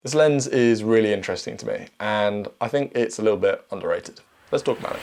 This lens is really interesting to me, and I think it's a little bit underrated. Let's talk about it.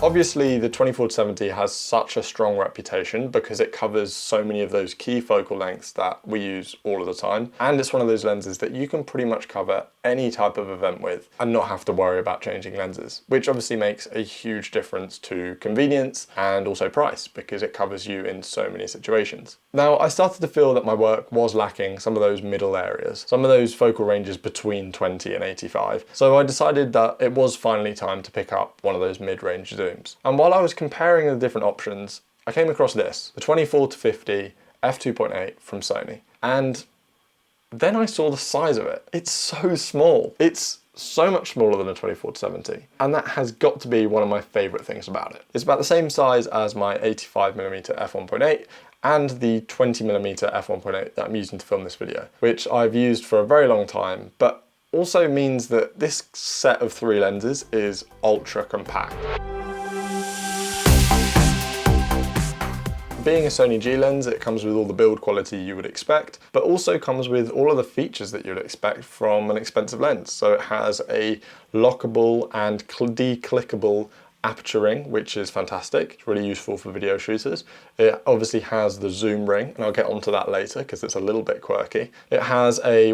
Obviously, the 24-70 has such a strong reputation because it covers so many of those key focal lengths that we use all of the time. And it's one of those lenses that you can pretty much cover any type of event with and not have to worry about changing lenses, which obviously makes a huge difference to convenience and also price because it covers you in so many situations. Now, I started to feel that my work was lacking some of those middle areas, some of those focal ranges between 20 and 85. So I decided that it was finally time to pick up one of those mid-range zooms. And while I was comparing the different options, I came across this, the 24-50 f2.8 from Sony. And then I saw the size of it. It's so small. It's so much smaller than a 24-70. And that has got to be one of my favorite things about it. It's about the same size as my 85mm f1.8 and the 20mm f1.8 that I'm using to film this video, which I've used for a very long time, but also means that this set of three lenses is ultra compact. Being a Sony G lens, it comes with all the build quality you would expect, but also comes with all of the features that you'd expect from an expensive lens. So it has a lockable and declickable aperture ring, which is fantastic. It's really useful for video shooters. It obviously has the zoom ring, and I'll get onto that later because it's a little bit quirky. It has a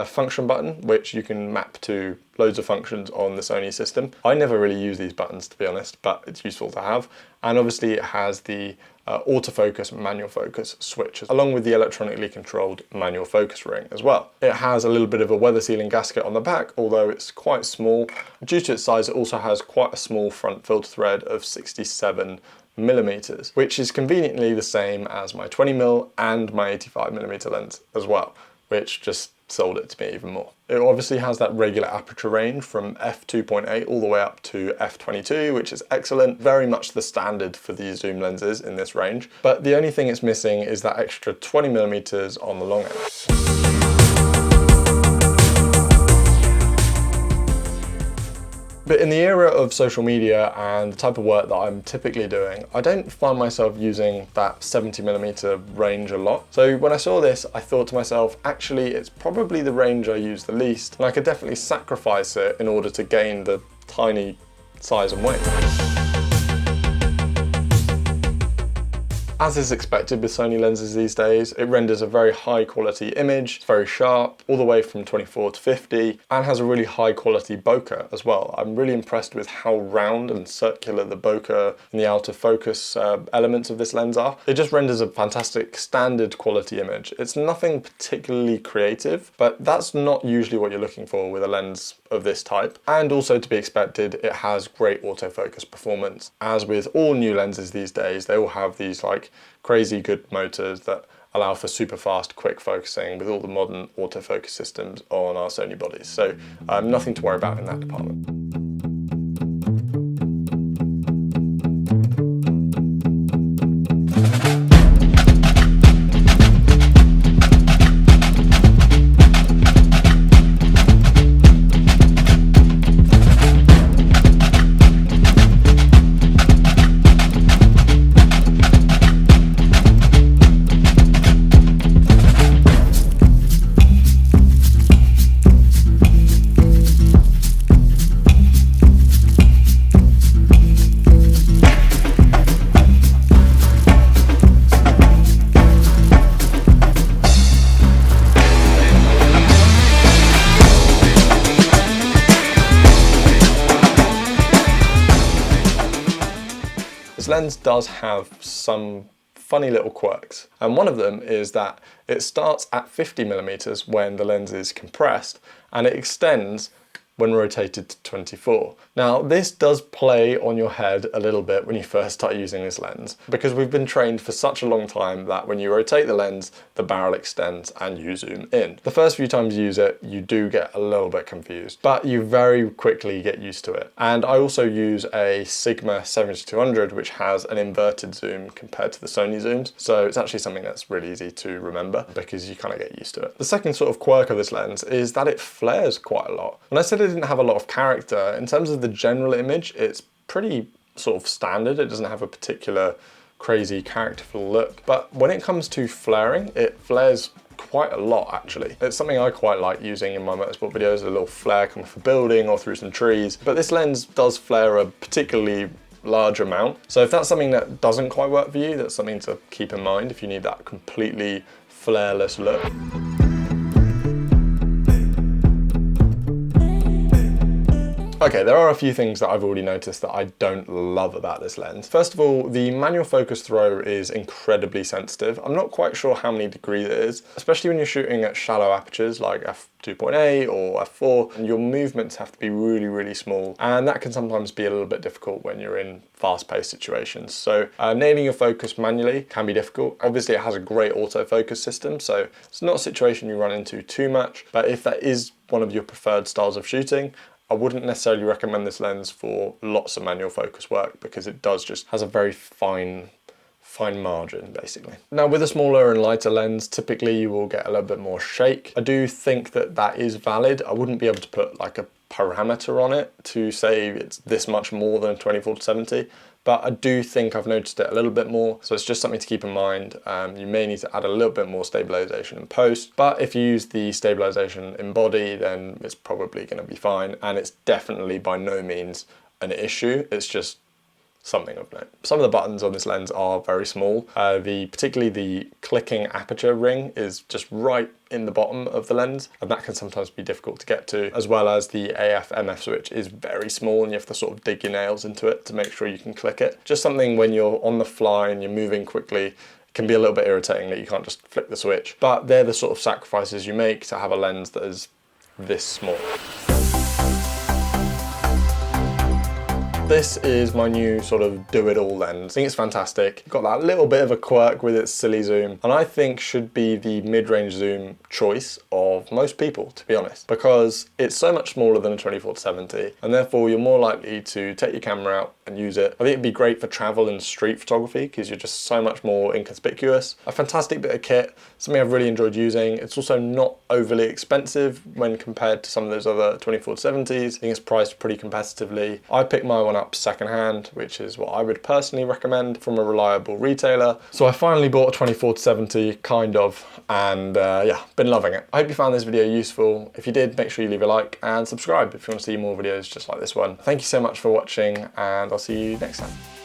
function button, which you can map to loads of functions on the Sony system. I never really use these buttons, to be honest, but it's useful to have. And obviously it has the autofocus manual focus switch, along with the electronically controlled manual focus ring as well. It has a little bit of a weather sealing gasket on the back, although it's quite small. Due to its size, it also has quite a small front filter thread of 67mm, which is conveniently the same as my 20mm and my 85mm lens as well, which just sold it to me even more. It obviously has that regular aperture range from f2.8 all the way up to f22, which is excellent, very much the standard for these zoom lenses in this range. But the only thing it's missing is that extra 20mm on the long end. But in the era of social media and the type of work that I'm typically doing, I don't find myself using that 70mm range a lot. So when I saw this, I thought to myself, actually, it's probably the range I use the least, and I could definitely sacrifice it in order to gain the tiny size and weight. As is expected with Sony lenses these days, it renders a very high quality image, it's very sharp, all the way from 24-50, and has a really high quality bokeh as well. I'm really impressed with how round and circular the bokeh and the out of focus elements of this lens are. It just renders a fantastic standard quality image. It's nothing particularly creative, but that's not usually what you're looking for with a lens of this type. And also to be expected, it has great autofocus performance. As with all new lenses these days, they all have these like crazy good motors that allow for super fast, quick focusing with all the modern autofocus systems on our Sony bodies. So nothing to worry about in that department. This lens does have some funny little quirks, and one of them is that it starts at 50mm when the lens is compressed, and it extends when rotated to 24. Now, this does play on your head a little bit when you first start using this lens, because we've been trained for such a long time that when you rotate the lens, the barrel extends and you zoom in. The first few times you use it, you do get a little bit confused, but you very quickly get used to it. And I also use a Sigma 70-200, which has an inverted zoom compared to the Sony zooms. So it's actually something that's really easy to remember because you kind of get used to it. The second sort of quirk of this lens is that it flares quite a lot. When I said it didn't have a lot of character, in terms of the general image, it's pretty sort of standard. It doesn't have a particular crazy characterful look, but when it comes to flaring, it flares quite a lot actually. It's something I quite like using in my motorsport videos, a little flare coming off a building or through some trees, but this lens does flare a particularly large amount. So if that's something that doesn't quite work for you, that's something to keep in mind if you need that completely flareless look. Okay, there are a few things that I've already noticed that I don't love about this lens. First of all, the manual focus throw is incredibly sensitive. I'm not quite sure how many degrees it is, especially when you're shooting at shallow apertures like f2.8 or f4, and your movements have to be really, really small. And that can sometimes be a little bit difficult when you're in fast-paced situations. So nailing your focus manually can be difficult. Obviously, it has a great autofocus system, so it's not a situation you run into too much, but if that is one of your preferred styles of shooting, I wouldn't necessarily recommend this lens for lots of manual focus work because it does just has a very fine margin basically. Now with a smaller and lighter lens, typically you will get a little bit more shake. I do think that that is valid. I wouldn't be able to put like a parameter on it to say it's this much more than 24-70, but I do think I've noticed it a little bit more. So it's just something to keep in mind. You may need to add a little bit more stabilization in post, but if you use the stabilization in body, then it's probably going to be fine. And it's definitely by no means an issue. It's just something of note. Some of the buttons on this lens are very small. Particularly the clicking aperture ring is just right in the bottom of the lens, and that can sometimes be difficult to get to, as well as the AF/MF switch is very small and you have to sort of dig your nails into it to make sure you can click it. Just something when you're on the fly and you're moving quickly, it can be a little bit irritating that you can't just flick the switch, but they're the sort of sacrifices you make to have a lens that is this small. This is my new sort of do-it-all lens. I think it's fantastic. Got that little bit of a quirk with its silly zoom, and I think should be the mid-range zoom choice of most people, to be honest, because it's so much smaller than a 24-70, and therefore you're more likely to take your camera out and use it. I think it'd be great for travel and street photography because you're just so much more inconspicuous. A fantastic bit of kit, something I've really enjoyed using. It's also not overly expensive when compared to some of those other 24-70s. I think it's priced pretty competitively. I picked my one up secondhand, which is what I would personally recommend from a reliable retailer. So I finally bought a 24-70, kind of, and yeah, been loving it. I hope you found this video useful. If you did, make sure you leave a like and subscribe if you want to see more videos just like this one. Thank you so much for watching, and I'll see you next time.